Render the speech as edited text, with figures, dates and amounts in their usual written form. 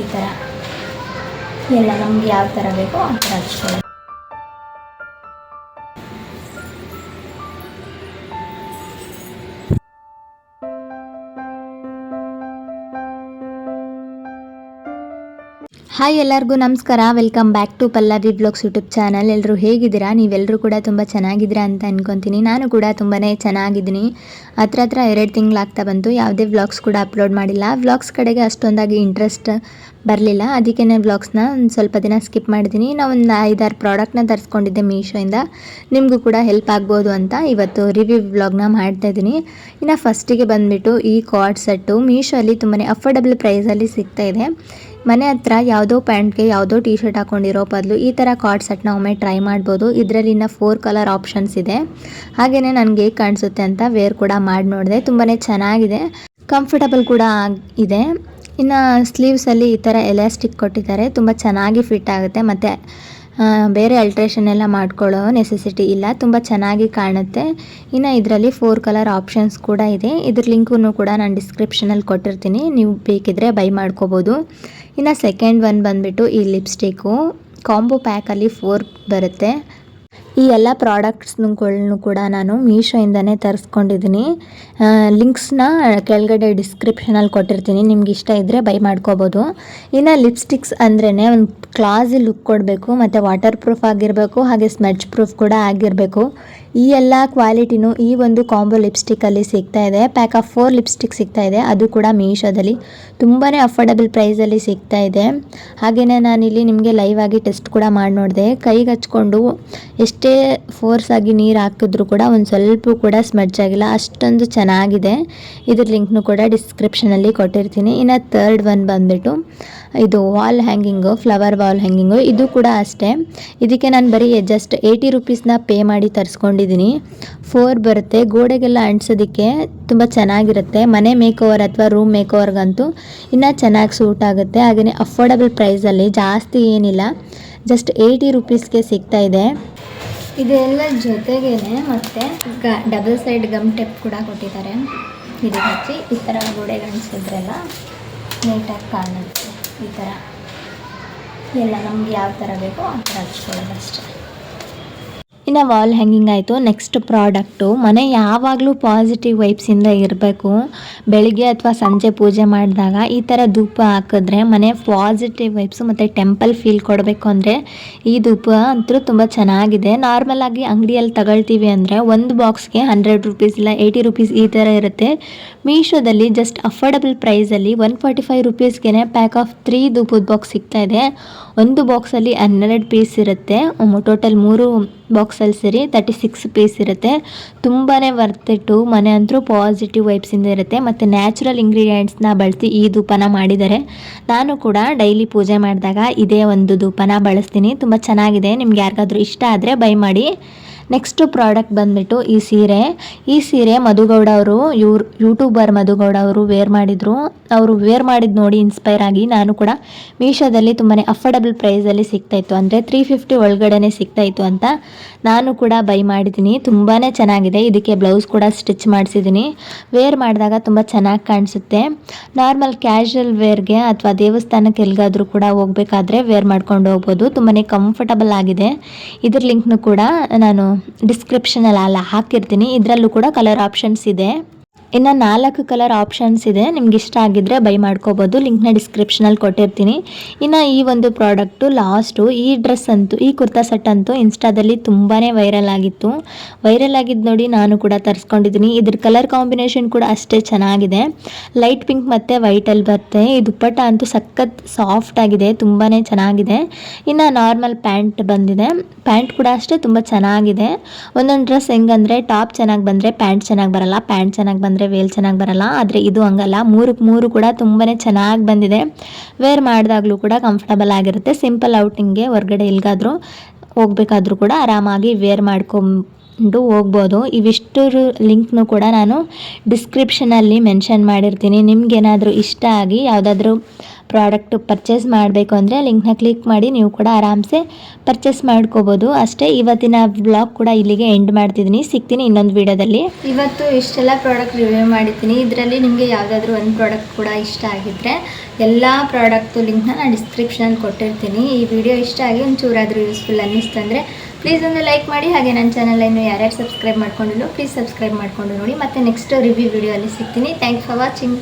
ಈ ಥರ ಎಲ್ಲ ನಮ್ಗೆ ಯಾವ ಥರ ಬೇಕೋ ಆ ಥರ ಹಚ್ಕೊಳ್ಳಿ. ಹಾಯ್ ಎಲ್ಲರಿಗೂ ನಮಸ್ಕಾರ, welcome back to Pallavi vlogs YouTube channel. ಎಲ್ಲರೂ ಹೇಗಿದ್ದೀರಾ? ನೀವೆಲ್ಲರೂ ಕೂಡ ತುಂಬ ಚೆನ್ನಾಗಿದ್ದೀರಾ ಅಂತ ಅನ್ಕೊತೀನಿ. ನಾನು ಕೂಡ ತುಂಬಾ ಚೆನ್ನಾಗಿದ್ದೀನಿ. ಹತ್ರ 2 ತಿಂಗಳಾಗ್ತಾ ಬಂತು, ಯಾವುದೇ ವ್ಲಾಗ್ಸ್ ಕೂಡ ಅಪ್ಲೋಡ್ ಮಾಡಿಲ್ಲ. ವ್ಲಾಗ್ಸ್ ಕಡೆಗೆ ಅಷ್ಟೊಂದಾಗಿ ಇಂಟ್ರೆಸ್ಟ್ ಬರಲಿಲ್ಲ, ಅದಕ್ಕೇ ವ್ಲಾಗ್ಸ್ನ ಒಂದು ಸ್ವಲ್ಪ ದಿನ ಸ್ಕಿಪ್ ಮಾಡಿದ್ದೀನಿ. ನಾನು ಒಂದು 5-6 ಪ್ರಾಡಕ್ಟ್ನ ತರಿಸ್ಕೊಂಡಿದ್ದೆ ಮೀಶೋಯಿಂದ, ನಿಮಗೂ ಕೂಡ ಹೆಲ್ಪ್ ಆಗ್ಬೋದು ಅಂತ ಇವತ್ತು ರಿವ್ಯೂ ವ್ಲಾಗ್ನ ಮಾಡ್ತಾಯಿದ್ದೀನಿ. ಇನ್ನು ಫಸ್ಟಿಗೆ ಬಂದುಬಿಟ್ಟು ಈ ಕಾರ್ಡ್ ಸೆಟ್ಟು ಮೀಶೋ ಅಲ್ಲಿ ತುಂಬಾ ಅಫೋರ್ಡಬಲ್ ಪ್ರೈಸಲ್ಲಿ ಸಿಗ್ತಾಯಿದೆ. ಮನೆ ಹತ್ರ ಯಾವುದೋ ಪ್ಯಾಂಟ್ಗೆ ಯಾವುದೋ ಟಿ ಶರ್ಟ್ ಹಾಕೊಂಡಿರೋ ಬದಲು ಈ ಥರ ಕಾರ್ಡ್ ಸೆಟ್ನ ಒಮ್ಮೆ ಟ್ರೈ ಮಾಡ್ಬೋದು. ಇದರಲ್ಲಿ ಇನ್ನು 4 ಕಲರ್ ಆಪ್ಷನ್ಸ್ ಇದೆ. ಹಾಗೆಯೇ ನನಗೆ ಹೇಗೆ ಕಾಣಿಸುತ್ತೆ ಅಂತ ವೇರ್ ಕೂಡ ಮಾಡಿ ನೋಡಿದೆ. ತುಂಬಾ ಚೆನ್ನಾಗಿದೆ, ಕಂಫರ್ಟಬಲ್ ಕೂಡ ಇದೆ. ಇನ್ನು ಸ್ಲೀವ್ಸಲ್ಲಿ ಈ ಥರ ಎಲಾಸ್ಟಿಕ್ ಕೊಟ್ಟಿದ್ದಾರೆ, ತುಂಬ ಚೆನ್ನಾಗಿ ಫಿಟ್ ಆಗುತ್ತೆ. ಮತ್ತು ಬೇರೆ ಅಲ್ಟ್ರೇಷನ್ ಎಲ್ಲ ಮಾಡ್ಕೊಳ್ಳೋ ನೆಸೆಸಿಟಿ ಇಲ್ಲ, ತುಂಬ ಚೆನ್ನಾಗಿ ಕಾಣುತ್ತೆ. ಇನ್ನು ಇದರಲ್ಲಿ 4 ಕಲರ್ ಆಪ್ಷನ್ಸ್ ಕೂಡ ಇದೆ. ಇದ್ರ ಲಿಂಕನ್ನು ಕೂಡ ನಾನು ಡಿಸ್ಕ್ರಿಪ್ಷನಲ್ಲಿ ಕೊಟ್ಟಿರ್ತೀನಿ, ನೀವು ಬೇಕಿದ್ರೆ ಬೈ ಮಾಡ್ಕೋಬೋದು. ಇನ್ನು ಸೆಕೆಂಡ್ ಒನ್ ಬಂದುಬಿಟ್ಟು ಈ ಲಿಪ್ಸ್ಟಿಕ್ಕು ಕಾಂಬೋ ಪ್ಯಾಕಲ್ಲಿ 4 ಬರುತ್ತೆ. ಈ ಎಲ್ಲ ಪ್ರಾಡಕ್ಟ್ಸ್ಗಳನ್ನು ಕೂಡ ನಾನು ಮೀಶೋಯಿಂದನೇ ತರಿಸ್ಕೊಂಡಿದ್ದೀನಿ. ಲಿಂಕ್ಸ್ನ ಕೆಳಗಡೆ ಡಿಸ್ಕ್ರಿಪ್ಷನಲ್ಲಿ ಕೊಟ್ಟಿರ್ತೀನಿ, ನಿಮ್ಗೆ ಇಷ್ಟ ಇದ್ದರೆ ಬೈ ಮಾಡ್ಕೋಬೋದು. ಇನ್ನು ಲಿಪ್ಸ್ಟಿಕ್ಸ್ ಅಂದ್ರೇ ಒಂದು ಕ್ಲಾಸಿ ಲುಕ್ ಕೊಡಬೇಕು, ಮತ್ತು ವಾಟರ್ ಪ್ರೂಫ್ ಆಗಿರಬೇಕು, ಹಾಗೆ ಸ್ಮೆಡ್ಜ್ ಪ್ರೂಫ್ ಕೂಡ ಆಗಿರಬೇಕು. ಈ ಎಲ್ಲ ಕ್ವಾಲಿಟಿನೂ ಈ ಒಂದು ಕಾಂಬೋ ಲಿಪ್ಸ್ಟಿಕ್ಕಲ್ಲಿ ಸಿಗ್ತಾಯಿದೆ. ಪ್ಯಾಕ್ ಆಫ್ 4 ಲಿಪ್ಸ್ಟಿಕ್ ಸಿಗ್ತಾಯಿದೆ, ಅದು ಕೂಡ ಮೀಶೋದಲ್ಲಿ ತುಂಬಾ ಅಫೋರ್ಡಬಲ್ ಪ್ರೈಸಲ್ಲಿ ಸಿಗ್ತಾಯಿದೆ. ಹಾಗೆಯೇ ನಾನಿಲ್ಲಿ ನಿಮಗೆ ಲೈವ್ ಆಗಿ ಟೆಸ್ಟ್ ಕೂಡ ಮಾಡಿ ನೋಡಿದೆ. ಕೈಗೆ ಹಚ್ಕೊಂಡು ಎಷ್ಟೇ ಫೋರ್ಸಾಗಿ ನೀರು ಹಾಕಿದ್ರೂ ಕೂಡ ಒಂದು ಸ್ವಲ್ಪ ಕೂಡ ಸ್ಮೆಡ್ಜ್ ಆಗಿಲ್ಲ, ಅಷ್ಟೊಂದು ಚೆನ್ನಾಗಿದೆ. ಇದ್ರ ಲಿಂಕ್ನು ಕೂಡ ಡಿಸ್ಕ್ರಿಪ್ಷನಲ್ಲಿ ಕೊಟ್ಟಿರ್ತೀನಿ. ಇನ್ನು ಥರ್ಡ್ ಒನ್ ಬಂದುಬಿಟ್ಟು ಇದು wall hanging, flower wall hanging. ಇದು ಕೂಡ ಅಷ್ಟೇ, ಇದಕ್ಕೆ ನಾನು ಬರೀ ಜಸ್ಟ್ 80 ರುಪೀಸ್ನ ಪೇ ಮಾಡಿ ತರಿಸ್ಕೊಂಡಿದ್ದೀನಿ. 4 ಬರುತ್ತೆ, ಗೋಡೆಗೆಲ್ಲ ಅಂಟಿಸೋದಕ್ಕೆ ತುಂಬ ಚೆನ್ನಾಗಿರುತ್ತೆ. ಮನೆ ಮೇಕೋವರ್ ಅಥವಾ ರೂಮ್ ಮೇಕೋವರ್ಗಂತೂ ಇನ್ನೂ ಚೆನ್ನಾಗಿ ಸೂಟ್ ಆಗುತ್ತೆ. ಹಾಗೆಯೇ ಅಫೋರ್ಡಬಲ್ ಪ್ರೈಸಲ್ಲಿ, ಜಾಸ್ತಿ ಏನಿಲ್ಲ, ಜಸ್ಟ್ 80 ರುಪೀಸ್ಗೆ ಸಿಗ್ತಾಯಿದೆ. ಇದೆಲ್ಲ ಜೊತೆಗೇ ಮತ್ತು ಡಬಲ್ ಸೈಡ್ ಗಮ್ ಟೇಪ್ ಕೂಡ ಕೊಟ್ಟಿದ್ದಾರೆ. ಇದಕ್ಕೆ ಹಚ್ಚಿ ಈ ಥರ ಗೋಡೆಗೆ ಅಂಟಿಸಿದ್ರೆಲ್ಲ ನೀಟಾಗಿ ಕಾಣುತ್ತೆ. ಈ ಥರ ಎಲ್ಲ ನಮ್ಗೆ ಯಾವ ಥರ ಬೇಕೋ ಆ ಥರ ಹಚ್ಕೊಳ್ಳೋದು ಅಷ್ಟೇ. ಇನ್ನು ವಾಲ್ ಹ್ಯಾಂಗಿಂಗ್ ಆಯಿತು. ನೆಕ್ಸ್ಟ್ ಪ್ರಾಡಕ್ಟು, ಮನೆ ಯಾವಾಗಲೂ ಪಾಸಿಟಿವ್ ವೈಬ್ಸಿಂದ ಇರಬೇಕು. ಬೆಳಿಗ್ಗೆ ಅಥವಾ ಸಂಜೆ ಪೂಜೆ ಮಾಡಿದಾಗ ಈ ಥರ ಧೂಪ ಹಾಕಿದ್ರೆ ಮನೆ ಪಾಸಿಟಿವ್ ವೈಬ್ಸು ಮತ್ತು ಟೆಂಪಲ್ ಫೀಲ್ ಕೊಡಬೇಕು ಅಂದರೆ ಈ ಧೂಪ ಅಂತೂ ತುಂಬ ಚೆನ್ನಾಗಿದೆ. ನಾರ್ಮಲಾಗಿ ಅಂಗಡಿಯಲ್ಲಿ ತಗೊಳ್ತೀವಿ ಅಂದರೆ ಒಂದು ಬಾಕ್ಸ್ಗೆ 100 ರುಪೀಸ್ ಇಲ್ಲ 80 ರುಪೀಸ್ ಈ ಥರ ಇರುತ್ತೆ. ಮೀಶೋದಲ್ಲಿ ಜಸ್ಟ್ ಅಫೋರ್ಡಬಲ್ ಪ್ರೈಸಲ್ಲಿ 145 ರುಪೀಸ್ಗೆ ಪ್ಯಾಕ್ ಆಫ್ 3 ಧೂಪದ ಬಾಕ್ಸ್ ಸಿಗ್ತಾಯಿದೆ. ಒಂದು ಬಾಕ್ಸಲ್ಲಿ 12 ಪೀಸ್ ಇರುತ್ತೆ, ಟೋಟಲ್ 3 ಬಾಕ್ಸಲ್ಲಿ ಸೇರಿ 36 ಪೀಸ್ ಇರುತ್ತೆ. ತುಂಬಾ ವರ್ತಿಟ್ಟು, ಮನೆ ಅಂತೂ ಪಾಸಿಟಿವ್ ವೈಬ್ಸಿಂದ ಇರುತ್ತೆ. ಮತ್ತು ನ್ಯಾಚುರಲ್ ಇಂಗ್ರೀಡಿಯೆಂಟ್ಸ್ನ ಬಳಸಿ ಈ ಧೂಪನ ಮಾಡಿದ್ದಾರೆ. ನಾನು ಕೂಡ ಡೈಲಿ ಪೂಜೆ ಮಾಡಿದಾಗ ಇದೇ ಒಂದು ಧೂಪನ ಬಳಸ್ತೀನಿ. ತುಂಬ ಚೆನ್ನಾಗಿದೆ, ನಿಮ್ಗೆ ಯಾರಿಗಾದ್ರೂ ಇಷ್ಟ ಆದರೆ ಬೈ ಮಾಡಿ. ನೆಕ್ಸ್ಟು ಪ್ರಾಡಕ್ಟ್ ಬಂದುಬಿಟ್ಟು ಈ ಸೀರೆ ಮಧುಗೌಡ ಅವರು, ಯೂಟ್ಯೂಬರ್ ಮಧುಗೌಡ ಅವರು ವೇರ್ ಮಾಡಿದರು. ಅವರು ವೇರ್ ಮಾಡಿದ್ದು ನೋಡಿ ಇನ್ಸ್ಪೈರ್ ಆಗಿ ನಾನು ಕೂಡ ಮೀಶೋದಲ್ಲಿ ತುಂಬಾ ಅಫೋರ್ಡಬಲ್ ಪ್ರೈಸಲ್ಲಿ ಸಿಗ್ತಾಯಿತ್ತು, ಅಂದರೆ 350 ಒಳಗಡೆ ಸಿಗ್ತಾಯಿತ್ತು ಅಂತ ನಾನು ಕೂಡ ಬೈ ಮಾಡಿದ್ದೀನಿ. ತುಂಬಾ ಚೆನ್ನಾಗಿದೆ. ಇದಕ್ಕೆ ಬ್ಲೌಸ್ ಕೂಡ ಸ್ಟಿಚ್ ಮಾಡಿಸಿದ್ದೀನಿ. ವೇರ್ ಮಾಡಿದಾಗ ತುಂಬ ಚೆನ್ನಾಗಿ ಕಾಣಿಸುತ್ತೆ. ನಾರ್ಮಲ್ ಕ್ಯಾಶುವಲ್ ವೇರ್ಗೆ ಅಥವಾ ದೇವಸ್ಥಾನಕ್ಕೆ ಎಲ್ಲಿಗಾದರೂ ಕೂಡ ಹೋಗಬೇಕಾದ್ರೆ ವೇರ್ ಮಾಡ್ಕೊಂಡು ಹೋಗ್ಬೋದು. ತುಂಬಾ ಕಂಫರ್ಟಬಲ್ ಆಗಿದೆ. ಇದ್ರ ಲಿಂಕ್ನು ಕೂಡ ನಾನು ಡಿಸ್ಕ್ರಿಪ್ಷನಲ್ಲಿ ಹಾಕಿರ್ತೀನಿ. ಇದರಲ್ಲೂ ಕೂಡ ಕಲರ್ ಆಪ್ಷನ್ಸ್ ಇದೆ. ಇನ್ನು 4 ಕಲರ್ ಆಪ್ಷನ್ಸ್ ಇದೆ, ನಿಮ್ಗೆ ಇಷ್ಟ ಆಗಿದ್ದರೆ ಬೈ ಮಾಡ್ಕೋಬೋದು. ಲಿಂಕ್ನ ಡಿಸ್ಕ್ರಿಪ್ಷನಲ್ಲಿ ಕೊಟ್ಟಿರ್ತೀನಿ. ಇನ್ನು ಈ ಒಂದು ಪ್ರಾಡಕ್ಟು ಲಾಸ್ಟು, ಈ ಡ್ರೆಸ್ ಅಂತೂ, ಈ ಕುರ್ತಾ ಸೆಟ್ ಅಂತೂ ಇನ್ಸ್ಟಾದಲ್ಲಿ ತುಂಬಾ ವೈರಲ್ ಆಗಿತ್ತು. ವೈರಲ್ ಆಗಿದ್ದು ನೋಡಿ ನಾನು ಕೂಡ ತರಿಸ್ಕೊಂಡಿದ್ದೀನಿ. ಇದ್ರ ಕಲರ್ ಕಾಂಬಿನೇಷನ್ ಕೂಡ ಅಷ್ಟೇ ಚೆನ್ನಾಗಿದೆ. ಲೈಟ್ ಪಿಂಕ್ ಮತ್ತು ವೈಟಲ್ಲಿ ಬರುತ್ತೆ. ಈ ದುಪ್ಪಟ್ಟ ಅಂತೂ ಸಖತ್ ಸಾಫ್ಟ್ ಆಗಿದೆ, ತುಂಬಾ ಚೆನ್ನಾಗಿದೆ. ಇನ್ನು ನಾರ್ಮಲ್ ಪ್ಯಾಂಟ್ ಬಂದಿದೆ, ಪ್ಯಾಂಟ್ ಕೂಡ ಅಷ್ಟೇ ತುಂಬ ಚೆನ್ನಾಗಿದೆ. ಒಂದೊಂದು ಡ್ರೆಸ್ ಹೆಂಗಂದರೆ ಟಾಪ್ ಚೆನ್ನಾಗಿ ಬಂದರೆ ಪ್ಯಾಂಟ್ ಚೆನ್ನಾಗಿ ಬರಲ್ಲ, ಪ್ಯಾಂಟ್ ಚೆನ್ನಾಗಿ ಬಂದರೆ ವೇಲ್ ಚೆನ್ನಾಗಿ ಬರಲ್ಲ. ಆದರೆ ಇದು ಹಂಗಲ್ಲ, 3 ಕೂಡ ತುಂಬಾ ಚೆನ್ನಾಗಿ ಬಂದಿದೆ. ವೇರ್ ಮಾಡಿದಾಗಲೂ ಕೂಡ ಕಂಫರ್ಟಬಲ್ ಆಗಿರುತ್ತೆ. ಸಿಂಪಲ್ ಔಟಿಂಗ್ಗೆ ಹೊರಗಡೆ ಎಲ್ಲಿಗಾದರೂ ಹೋಗ್ಬೇಕಾದ್ರೂ ಕೂಡ ಆರಾಮಾಗಿ ವೇರ್ ಮಾಡ್ಕೊಂಡು ಹೋಗ್ಬೋದು. ಇವಿಷ್ಟು ಲಿಂಕ್ನು ಕೂಡ ನಾನು ಡಿಸ್ಕ್ರಿಪ್ಷನಲ್ಲಿ ಮೆನ್ಷನ್ ಮಾಡಿರ್ತೀನಿ. ನಿಮ್ಗೇನಾದರೂ ಇಷ್ಟ ಆಗಿ ಯಾವುದಾದ್ರೂ ಪ್ರಾಡಕ್ಟ್ ಪರ್ಚೇಸ್ ಮಾಡಬೇಕು ಅಂದರೆ ಲಿಂಕ್ನ ಕ್ಲಿಕ್ ಮಾಡಿ ನೀವು ಕೂಡ ಆರಾಮ್ಸೆ ಪರ್ಚೇಸ್ ಮಾಡ್ಕೋಬೋದು. ಅಷ್ಟೇ, ಇವತ್ತಿನ ವ್ಲಾಗ್ ಕೂಡ ಇಲ್ಲಿಗೆ ಎಂಡ್ ಮಾಡ್ತಿದ್ದೀನಿ. ಸಿಗ್ತೀನಿ ಇನ್ನೊಂದು ವಿಡಿಯೋದಲ್ಲಿ. ಇವತ್ತು ಇಷ್ಟೆಲ್ಲ ಪ್ರಾಡಕ್ಟ್ ರಿವ್ಯೂ ಮಾಡಿದ್ದೀನಿ. ಇದರಲ್ಲಿ ನಿಮಗೆ ಯಾವುದಾದ್ರೂ ಒಂದು ಪ್ರಾಡಕ್ಟ್ ಕೂಡ ಇಷ್ಟ ಆಗಿದ್ದರೆ ಎಲ್ಲ ಪ್ರಾಡಕ್ಟು ಲಿಂಕ್ನ ನಾನು ಡಿಸ್ಕ್ರಿಪ್ಷನಲ್ಲಿ ಕೊಟ್ಟಿರ್ತೀನಿ. ಈ ವಿಡಿಯೋ ಇಷ್ಟ ಆಗಿ ಒಂಚೂರಾದರೂ ಯೂಸ್ಫುಲ್ ಅನ್ನಿಸ್ತು ಅಂದರೆ ಪ್ಲೀಸ್ ಒಂದು ಲೈಕ್ ಮಾಡಿ. ಹಾಗೆ ನನ್ನ ಚಾನಲನ್ನು ಯಾರ್ಯಾರು ಸಬ್ಸ್ಕ್ರೈಬ್ ಮಾಡ್ಕೊಂಡಿಲ್ಲ ಪ್ಲೀಸ್ ಸಬ್ಸ್ಕ್ರೈಬ್ ಮಾಡ್ಕೊಂಡು ನೋಡಿ. ಮತ್ತು ನೆಕ್ಸ್ಟ್ ರಿವ್ಯೂ ವಿಡಿಯೋ ಅಲ್ಲಿ ಸಿಗ್ತೀನಿ. Thanks for watching.